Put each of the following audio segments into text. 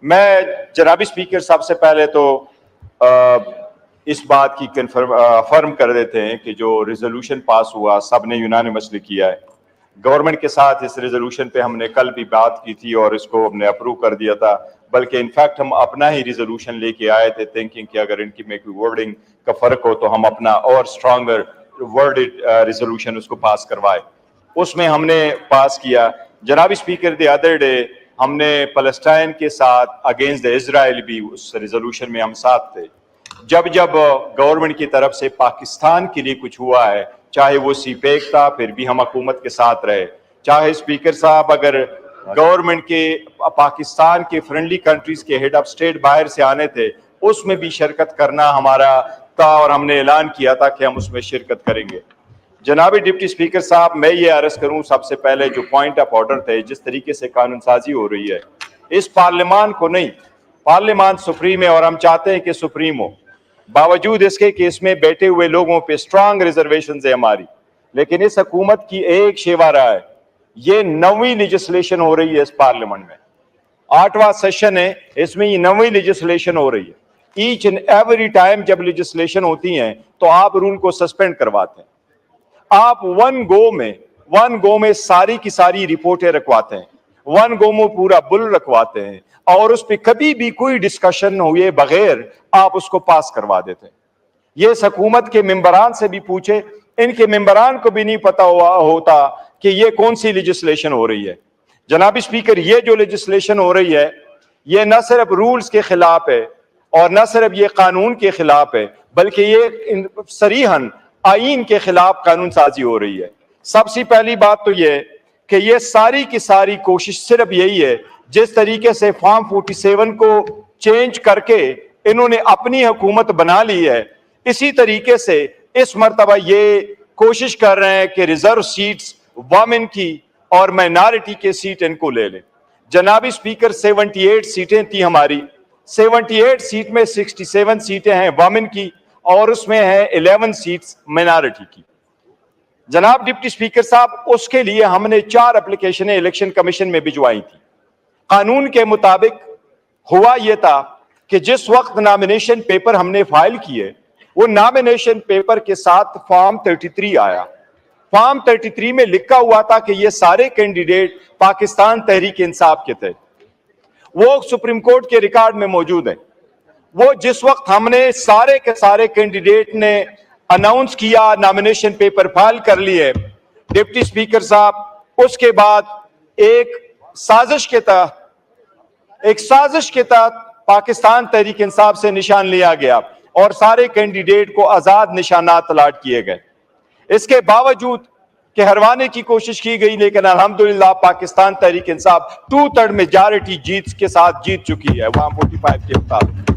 میں جناب اسپیکر صاحب سے پہلے تو اس بات کی فرم کر دیتے ہیں کہ جو ریزولوشن پاس ہوا سب نے یونانیمسلی کیا ہے. گورنمنٹ کے ساتھ اس ریزولوشن پہ ہم نے کل بھی بات کی تھی اور اس کو ہم نے اپروو کر دیا تھا، بلکہ انفیکٹ ہم اپنا ہی ریزولوشن لے کے آئے تھے تھنکنگ کہ اگر ان کی میں کوئی ورڈنگ کا فرق ہو تو ہم اپنا اور اسٹرانگر ورڈڈ ریزولوشن اس کو پاس کروائے. اس میں ہم نے پاس کیا. جناب اسپیکر دی ادر ڈے ہم نے فلسطین کے ساتھ اگینسٹ اسرائیل بھی اس ریزولوشن میں ہم ساتھ تھے. جب گورنمنٹ کی طرف سے پاکستان کے لیے کچھ ہوا ہے، چاہے وہ سی پیک تھا، پھر بھی ہم حکومت کے ساتھ رہے. چاہے اسپیکر صاحب اگر گورنمنٹ کے پاکستان کے فرینڈلی کنٹریز کے ہیڈ آف اسٹیٹ باہر سے آنے تھے، اس میں بھی شرکت کرنا ہمارا تھا اور ہم نے اعلان کیا تھا کہ ہم اس میں شرکت کریں گے. جناب ڈپٹی اسپیکر صاحب، میں یہ عرض کروں سب سے پہلے جو پوائنٹ آف آرڈر تھے، جس طریقے سے قانون سازی ہو رہی ہے اس پارلیمان کو نہیں، پارلیمان سپریم ہے اور ہم چاہتے ہیں کہ سپریم ہو، باوجود اس کے کہ اس میں بیٹھے ہوئے لوگوں پہ اسٹرانگ ریزرویشنز ہے ہماری. لیکن اس حکومت کی ایک شیوا رہا ہے، یہ 9ویں لیجسلیشن ہو رہی ہے اس پارلیمنٹ میں، 8واں سیشن ہے، اس میں یہ 9ویں لیجسلیشن ہو رہی ہے. ایچ اینڈ ایوری ٹائم جب لیجسلیشن ہوتی ہیں تو آپ رول کو سسپینڈ کرواتے ہیں، آپ ون گو میں ساری کی ساری رپورٹیں رکھواتے ہیں، ون گو میں پورا بل رکھواتے ہیں اور اس پہ کبھی بھی کوئی ڈسکشن ہوئے بغیر آپ اس کو پاس کروا دیتے ہیں. یہ اس حکومت کے ممبران سے بھی پوچھے، ان کے ممبران کو بھی نہیں پتا ہوتا کہ یہ کون سی لیجسلیشن ہو رہی ہے. جناب اسپیکر، یہ جو لیجسلیشن ہو رہی ہے یہ نہ صرف رولز کے خلاف ہے اور نہ صرف یہ قانون کے خلاف ہے، بلکہ یہ صریحاً آئین کے خلاف قانون سازی ہو رہی ہے. سب سے پہلی بات تو یہ کہ یہ ساری کی ساری کوشش صرف یہی ہے، جس طریقے سے فارم 47 کو چینج کر کے انہوں نے اپنی حکومت بنا لی ہے، اسی طریقے سے اس مرتبہ یہ کوشش کر رہے ہیں کہ ریزرو سیٹس وومن کی اور مائنارٹی کے سیٹ ان کو لے لیں. جناب اسپیکر، 78 سیٹیں تھی ہماری، 78 سیٹ میں 67 سیٹیں ہیں وومن کی اور اس میں ہے 11 سیٹس مائنارٹی کی. جناب ڈپٹی اسپیکر صاحب، اس کے لیے ہم نے 4 اپلیکیشنیں الیکشن کمیشن میں بھجوائی تھی. قانون کے مطابق ہوا یہ تھا کہ جس وقت نامینیشن پیپر ہم نے فائل کیے، وہ نامینیشن پیپر کے ساتھ فارم 33 آیا. فارم 33 میں لکھا ہوا تھا کہ یہ سارے کینڈیڈیٹ پاکستان تحریک انصاف کے تھے. وہ سپریم کورٹ کے ریکارڈ میں موجود ہیں. وہ جس وقت ہم نے سارے کے سارے کینڈیڈیٹ نے اناؤنس کیا، نامینیشن پیپر فائل کر لیے، ڈپٹی اسپیکر صاحب، اس کے بعد ایک سازش کے تحت پاکستان تحریک انصاف سے نشان لیا گیا اور سارے کینڈیڈیٹ کو آزاد نشانات الاٹ کیے گئے. اس کے باوجود کہ ہروانے کی کوشش کی گئی، لیکن الحمدللہ پاکستان تحریک انصاف 2/3 میجارٹی جیت کے ساتھ جیت چکی ہے وہاں 45 کے مطابق.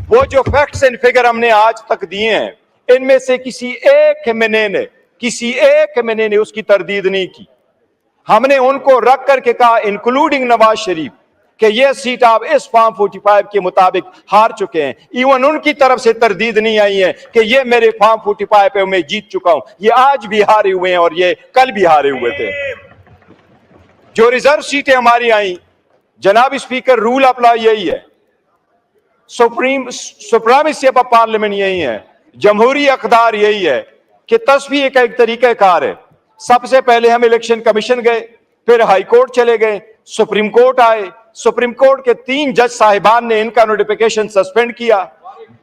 وہ جو فیکٹس اینڈ فگر ہم نے آج تک دیے ہیں، ان میں سے کسی ایک ایمنے نے اس کی تردید نہیں کی. ہم نے ان کو رکھ کر کے کہا، انکلوڈنگ نواز شریف، کہ یہ سیٹ آپ اس فارم 45 کے مطابق ہار چکے ہیں. ایون ان کی طرف سے تردید نہیں آئی ہے کہ یہ میرے فارم 45 پہ میں جیت چکا ہوں. یہ آج بھی ہارے ہوئے ہیں اور یہ کل بھی ہارے ہوئے تھے. جو ریزرو سیٹیں ہماری آئیں، جناب اسپیکر، رول اپلائی یہی ہے، سپریمیسی آف پارلیمنٹ یہی ہے، جمہوری اقدار یہی ہے کہ تصفیہ کا ایک طریقہ کار ہے. سب سے پہلے ہم الیکشن کمیشن گئے، پھر ہائی کورٹ چلے گئے، سپریم کورٹ آئے. سپریم کورٹ کے 3 جج صاحبان نے ان کا نوٹیفیکیشن سسپینڈ کیا.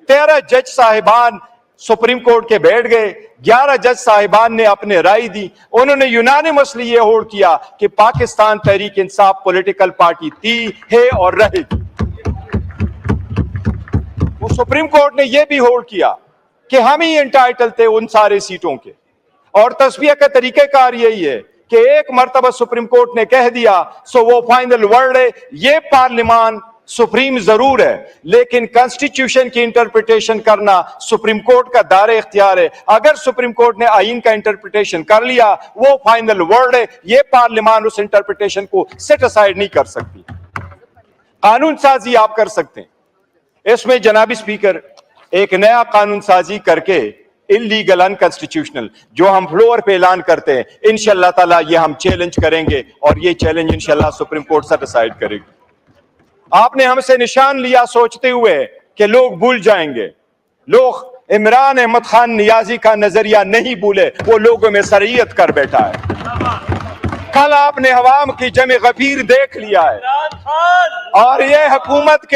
13 جج صاحبان سپریم کورٹ کے بیٹھ گئے، 11 جج صاحبان نے اپنے رائے دی. انہوں نے یونانیمسلی یہ ہولڈ کیا کہ پاکستان تحریک انصاف پولیٹیکل پارٹی تھی، ہے اور رہے گی. وہ سپریم کورٹ نے یہ بھی ہولڈ کیا کہ ہم ہی انٹائٹل تھے ان سارے سیٹوں کے. اور تصفیہ کا طریقہ کار یہی ہے کہ ایک مرتبہ سپریم کورٹ نے کہہ دیا سو وہ فائنل ورڈ ہے. یہ پارلیمان سپریم ضرور ہے، لیکن کانسٹیٹیوشن کی انٹرپریٹیشن کرنا سپریم کورٹ کا دار اختیار ہے. اگر سپریم کورٹ نے آئین کا انٹرپریٹیشن کر لیا، وہ فائنل ورڈ ہے. یہ پارلیمان اس انٹرپریٹیشن کو سیٹ اسائیڈ نہیں کر سکتی. قانون سازی آپ کر سکتے ہیں. اس میں جناب اسپیکر ایک نیا قانون سازی کر کے انلیگل انکانسٹیٹیوشنل جو ہم فلور پہ اعلان کرتے ہیں، انشاءاللہ تعالی یہ ہم چیلنج کریں گے اور یہ چیلنج انشاءاللہ سپریم کورٹ سیٹ اسائیڈ کرے گی. आपने हमसे निशान लिया सोचते हुए कि लोग भूल जाएंगे। लोग इमरान अहमद खान नियाजी का नजरिया नहीं भूले, वो लोगों में शरीयत कर बैठा है। कल आपने अवाम की जमे गफीर देख लिया है, और ये हुकूमत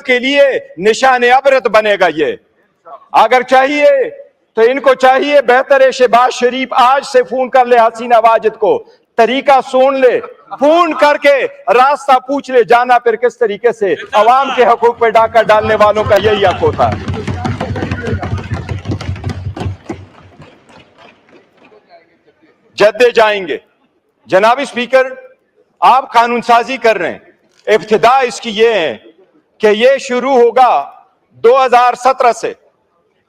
के लिए निशान अबरत बनेगा। ये अगर चाहिए तो इनको चाहिए बेहतर शहबाज शरीफ आज से फोन कर ले हसीना वाजिद को, तरीका सुन ले, फोन करके रास्ता पूछ ले, जाना फिर किस तरीके से। अवाम के हकूक पे डाका डालने वालों का यही हक होता है। जद्दे जाएंगे। जनाब स्पीकर, आप कानून साजी कर रहे हैं, इब्तिदा इसकी ये है कि ये शुरू होगा 2017 से।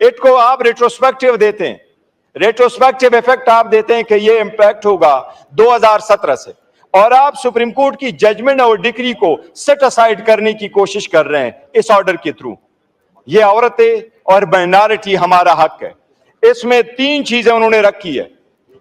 इसको आप रेट्रोस्पेक्टिव देते हैं, रेट्रोस्पेक्टिव इफेक्ट आप देते हैं कि ये इंपैक्ट होगा 2017 से, और आप सुप्रीम कोर्ट की जजमेंट और डिक्री को सेट असाइड करने की कोशिश कर रहे हैं इस ऑर्डर के थ्रू। ये औरतें और माइनॉरिटी हमारा हक है। इसमें 3 चीजें उन्होंने रखी है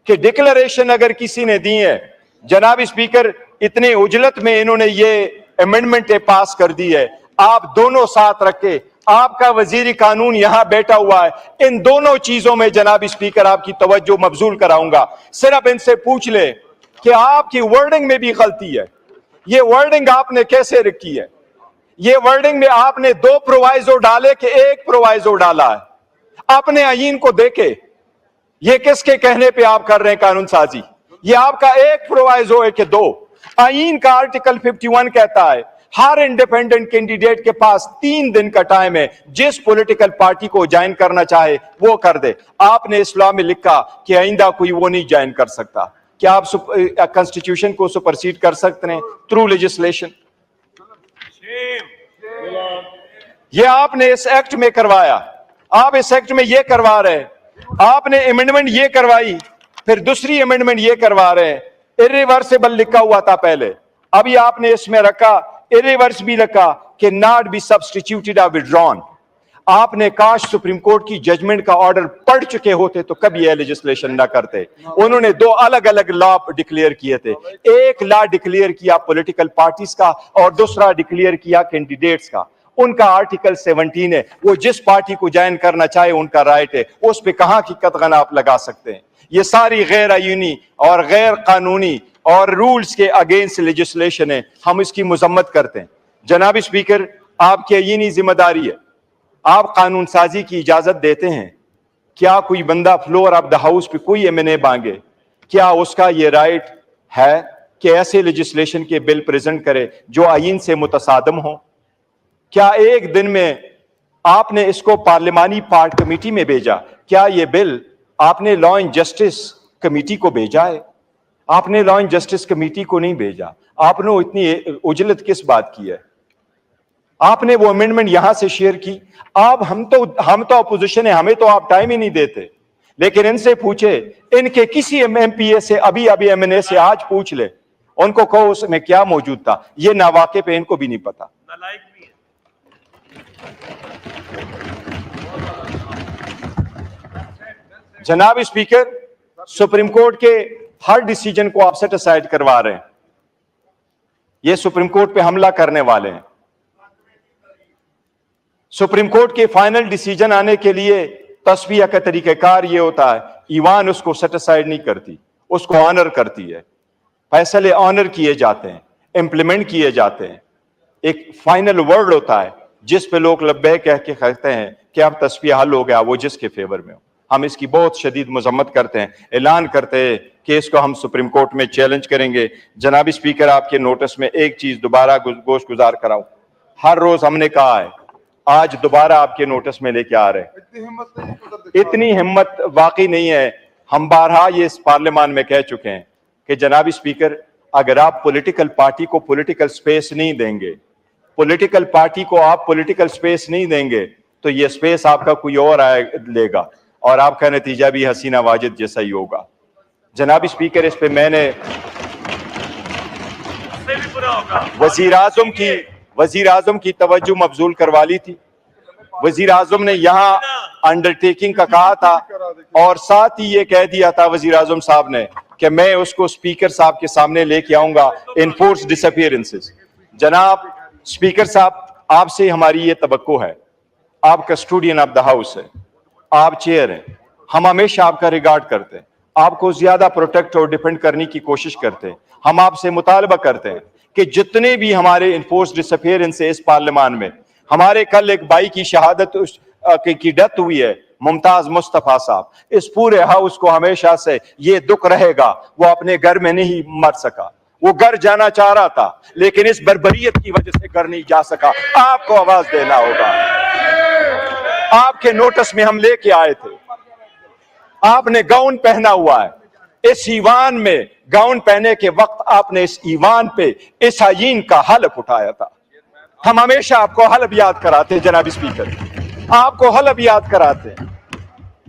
कि डिक्लेरेशन अगर किसी ने दी है, जनाब स्पीकर इतने उजलत में इन्होंने ये अमेंडमेंट पास कर दी है, आप दोनों साथ रखे, आपका वजीर कानून यहां बैठा हुआ है, इन दोनों चीजों में जनाब स्पीकर आपकी तवज्जो मबजूल कराऊंगा। सिर्फ इनसे पूछ ले कि आपकी वर्डिंग में भी गलती है। ये वर्डिंग आपने कैसे रखी है? ये वर्डिंग में आपने 2 प्रोवाइजो डाले कि 1 प्रोवाइजो डाला है। अपने आईन को देखे, ये किसके कहने पे आप कर रहे हैं कानून साजी? ये आपका 1 प्रोवाइजो है कि 2? आईन का आर्टिकल 51 कहता है हर इंडिपेंडेंट कैंडिडेट के पास 3 दिन का टाइम है, जिस पॉलिटिकल पार्टी को ज्वाइन करना चाहे वो कर दे। आपने इस्लाम में लिखा कि आइंदा कोई वो नहीं ज्वाइन कर सकता। क्या आप कॉन्स्टिट्यूशन को सुपरसीड कर सकते हैं थ्रू लेजिस्लेशन? ये आपने इस एक्ट में करवाया, आप इस एक्ट में ये करवा रहे हैं। आपने अमेंडमेंट ये करवाई, फिर दूसरी अमेंडमेंट ये करवा रहे हैं। इरिवर्सिबल लिखा हुआ था पहले, अभी आपने इसमें रखा इरिवर्स भी रखा कि नॉट बी सब्स्टिट्यूटेड और विथड्रॉन। आपने काश सुप्रीम कोर्ट की जजमेंट का ऑर्डर पढ़ चुके होते तो कभी यह लेजिस्लेशन ना करते। उन्होंने 2 अलग अलग लॉ डिक्लेयर किए थे। एक लॉ डिक्लेयर किया पॉलिटिकल पार्टीज का और दूसरा डिक्लेयर किया कैंडिडेट्स का। उनका आर्टिकल 17 है, वो जिस पार्टी को ज्वाइन करना चाहे उनका राइट है, उस पे कहां की कतगन आप लगा सकते हैं। ये सारी गैर आईनी और गैर कानूनी और रूल्स के अगेंस्ट लेजिस्लेशन है, हम इसकी मजम्मत करते हैं। जनाब स्पीकर, आपकी आईनी जिम्मेदारी है, आप कानून साजी की इजाजत देते हैं। क्या कोई बंदा फ्लोर ऑफ द हाउस पे कोई एमएनए मांगे, क्या उसका ये राइट है कि ऐसे लेजिस्लेशन के बिल प्रेजेंट करे जो आईन से मुतसादम हो? क्या एक दिन में आपने इसको पार्लिमानी पार्ट कमेटी में भेजा? क्या ये बिल आपने लॉ एंड जस्टिस कमेटी को भेजा है? आपने लॉ एंड जस्टिस कमेटी को नहीं भेजा। आपने इतनी उजलत किस बात की है? आपने वो अमेंडमेंट यहां से शेयर की। आप हम तो अपोजिशन है, हमें तो आप टाइम ही नहीं देते। लेकिन इनसे पूछे, इनके किसी एमपीए से अभी एमएनए से आज पूछ ले, उनको कहो उसमें क्या मौजूद था। ये नावाके पे इनको भी नहीं पता। जनाब स्पीकर, सुप्रीम कोर्ट के हर डिसीजन को आप सेट असाइड करवा रहे हैं। ये सुप्रीम कोर्ट पे हमला करने वाले हैं। सुप्रीम कोर्ट के फाइनल डिसीजन आने के लिए तस्वीर का तरीकाकार ये होता है, ईवान उसको सेट असाइड नहीं करती, उसको ऑनर करती है। फैसले ऑनर किए जाते हैं, इंप्लीमेंट किए जाते हैं। एक फाइनल वर्ड होता है जिस पे लोग लब्बे कह के कहते हैं कि अब तस्वीर हल हो गया, वो जिसके फेवर में हो। हम इसकी बहुत शदीद मजम्मत करते हैं, ऐलान करते हैं कि इसको हम सुप्रीम कोर्ट में चैलेंज करेंगे। जनाब स्पीकर, आपके नोटिस में एक चीज दोबारा गोश गुजार कराऊं। हर रोज हमने कहा है, आज दोबारा आपके नोटिस में लेके आ रहे हैं। इतनी हिम्मत वाकई नहीं है। हम बारहा ये इस पार्लियामान में कह चुके हैं कि जनाब स्पीकर, अगर आप पॉलिटिकल पार्टी को पॉलिटिकल स्पेस नहीं देंगे, पॉलिटिकल पार्टी को आप पॉलिटिकल स्पेस नहीं देंगे, तो ये स्पेस आपका कोई और लेगा और आपका नतीजा भी हसीना वाजिद जैसा ही होगा। जनाब स्पीकर, इस पे मैंने वजीर आजम की तवज्जो मबजूल करवा ली थी। वजीर आजम ने यहाँ अंडरटेकिंग का कहा था और साथ ही ये कह दिया था वजीर आजम साहब ने कि मैं उसको स्पीकर साहब के सामने लेके आऊंगा, इनफोर्स डिसअपीयरेंसेस। जनाब स्पीकर साहब, आपसे हमारी ये तवक्को है, आप कस्टोडियन ऑफ द हाउस है, आप चेयर हैं, हम हमेशा आपका रिगार्ड करते हैं, आपको ज्यादा प्रोटेक्ट और डिफेंड करने की कोशिश करते हैं। हम आपसे मुतालबा करते हैं कि जितने भी हमारे इन्फोर्स डिसअपियरेंस है इस पार्लियामान में, हमारे कल एक भाई की शहादत की डेथ हुई है, मुमताज मुस्तफा साहब, इस पूरे हाउस को हमेशा से ये दुख रहेगा, वो अपने घर में नहीं मर सका, वो घर जाना चाह रहा था लेकिन इस बर्बरियत की वजह से घर नहीं जा सका। आपको आवाज देना होगा। आपके नोटिस में हम लेके आए थे, आपने गाउन पहना हुआ है, इस ईवान में गाउन पहने के वक्त आपने इस ईवान पे ईसाईन का हलफ उठाया था। हम हमेशा आपको हलफ याद कराते हैं जनाब स्पीकर, आपको हलफ याद कराते हैं,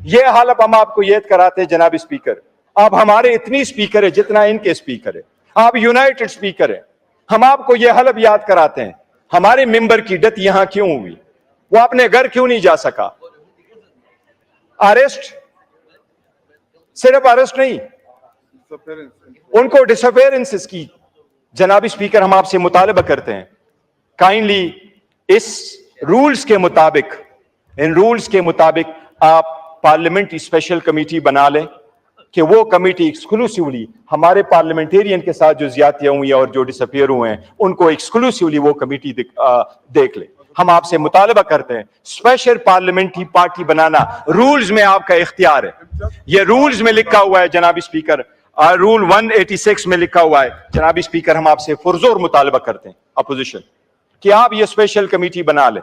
ये हलफ हम आपको याद कराते हैं जनाब स्पीकर। आप हमारे इतनी स्पीकर है जितना इनके स्पीकर है, आप यूनाइटेड स्पीकर है, हम आपको ये हलफ याद कराते हैं। हमारे मेंबर की डेथ यहां क्यों हुई, वो अपने घर क्यों नहीं जा सका? अरेस्ट, सिर्फ अरेस्ट नहीं, उनको डिसअपियरेंसेस की जनाब स्पीकर हम आपसे मुतालबा करते हैं, काइंडली इस रूल्स के मुताबिक, इन रूल्स के मुताबिक आप पार्लियामेंट्री स्पेशल कमेटी बना लें कि वो कमेटी एक्सक्लूसिवली हमारे पार्लियामेंटेरियन के साथ जो ज्यादतियां हुई हैं और जो डिसअपियर हुए हैं उनको एक्सक्लूसिवली वो कमेटी देख ले। हम आपसे मुतालबा करते हैं, स्पेशल पार्लियामेंट्री पार्टी बनाना रूल्स में आपका इख्तियार है, ये रूल्स में लिखा हुआ है जनाब स्पीकर, रूल 186 में लिखा हुआ है जनाब स्पीकर। हम आपसे पुरजोर मुतालबा करते हैं अपोजिशन कि आप ये स्पेशल कमेटी बना लें,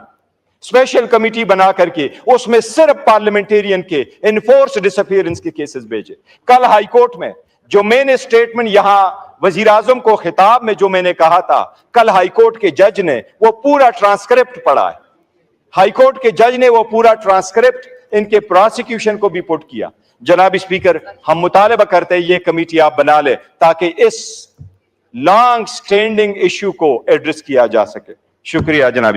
स्पेशल कमेटी बना करके उसमें सिर्फ पार्लियामेंटेरियन के इनफोर्स डिसअपियरेंस के केसेस भेजे। कल हाई कोर्ट में जो मैंने स्टेटमेंट यहां वजीर आजम को खिताब में जो मैंने कहा था, कल हाई कोर्ट के जज ने वो पूरा ट्रांसक्रिप्ट पढ़ा है, हाई कोर्ट के जज ने वो पूरा ट्रांसक्रिप्ट इनके प्रोसिक्यूशन को भी पुट किया। जनाब स्पीकर, हम मुतालबा करते हैं ये कमेटी आप बना ले ताकि इस लॉन्ग स्टैंडिंग इश्यू को एड्रेस किया जा सके। शुक्रिया जनाब स्पीकर।